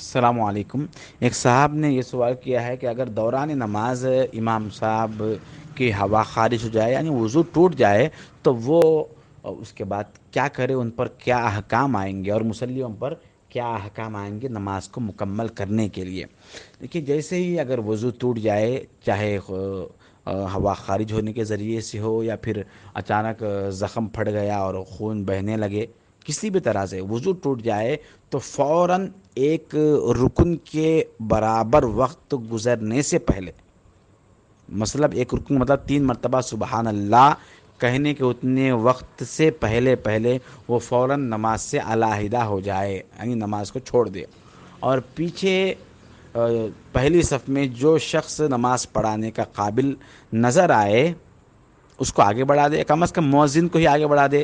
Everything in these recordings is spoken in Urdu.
السلام علیکم۔ ایک صاحب نے یہ سوال کیا ہے کہ اگر دوران نماز امام صاحب کی ہوا خارج ہو جائے یعنی وضو ٹوٹ جائے تو وہ اس کے بعد کیا کرے، ان پر کیا احکام آئیں گے اور مصلیوں پر کیا احکام آئیں گے نماز کو مکمل کرنے کے لیے۔ دیکھیے، جیسے ہی اگر وضو ٹوٹ جائے، چاہے ہوا خارج ہونے کے ذریعے سے ہو یا پھر اچانک زخم پھٹ گیا اور خون بہنے لگے، کسی بھی طرح سے وضو ٹوٹ جائے تو فوراً ایک رکن کے برابر وقت گزرنے سے پہلے، مطلب ایک رکن مطلب 3 مرتبہ سبحان اللہ کہنے کے اتنے وقت سے پہلے وہ فوراً نماز سے علیحدہ ہو جائے، یعنی نماز کو چھوڑ دے، اور پیچھے پہلی صف میں جو شخص نماز پڑھانے کا قابل نظر آئے اس کو آگے بڑھا دے، کم از کم مؤذن کو ہی آگے بڑھا دے۔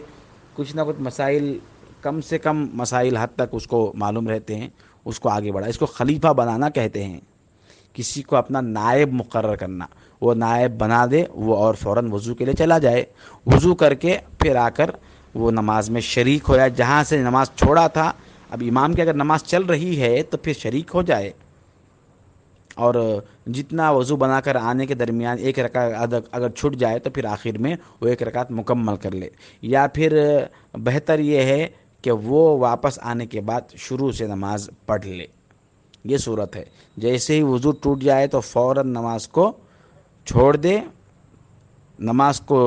کچھ نہ کچھ مسائل، کم سے کم مسائل حد تک اس کو معلوم رہتے ہیں، اس کو آگے بڑھا۔ اس کو خلیفہ بنانا کہتے ہیں، کسی کو اپنا نائب مقرر کرنا، وہ نائب بنا دے وہ، اور فوراً وضو کے لیے چلا جائے، وضو کر کے پھر آ کر وہ نماز میں شریک ہو جائے جہاں سے نماز چھوڑا تھا۔ اب امام کی اگر نماز چل رہی ہے تو پھر شریک ہو جائے، اور جتنا وضو بنا کر آنے کے درمیان ایک رکعت اگر چھٹ جائے تو پھر آخر میں وہ ایک رکعت مکمل کر لے، یا پھر بہتر یہ ہے کہ وہ واپس آنے کے بعد شروع سے نماز پڑھ لے۔ یہ صورت ہے، جیسے ہی وضو ٹوٹ جائے تو فوراً نماز کو چھوڑ دے، نماز کو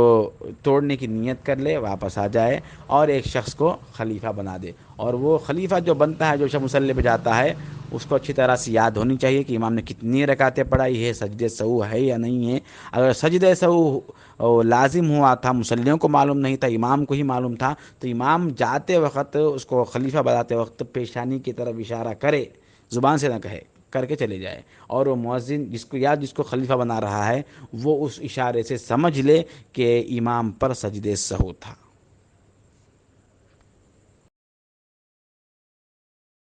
توڑنے کی نیت کر لے، واپس آ جائے اور ایک شخص کو خلیفہ بنا دے۔ اور وہ خلیفہ جو بنتا ہے، جو شخص مصلی پہ جاتا ہے، اس کو اچھی طرح سے یاد ہونی چاہیے کہ امام نے کتنی رکعتیں پڑھائی ہے، سجدے سہو ہے یا نہیں ہے۔ اگر سجدے سہو لازم ہوا تھا، مصلیوں کو معلوم نہیں تھا، امام کو ہی معلوم تھا، تو امام جاتے وقت اس کو خلیفہ بناتے وقت پیشانی کی طرف اشارہ کرے، زبان سے نہ کہے، کر کے چلے جائے، اور وہ مؤذن جس کو خلیفہ بنا رہا ہے وہ اس اشارے سے سمجھ لے کہ امام پر سجدے سہو تھا۔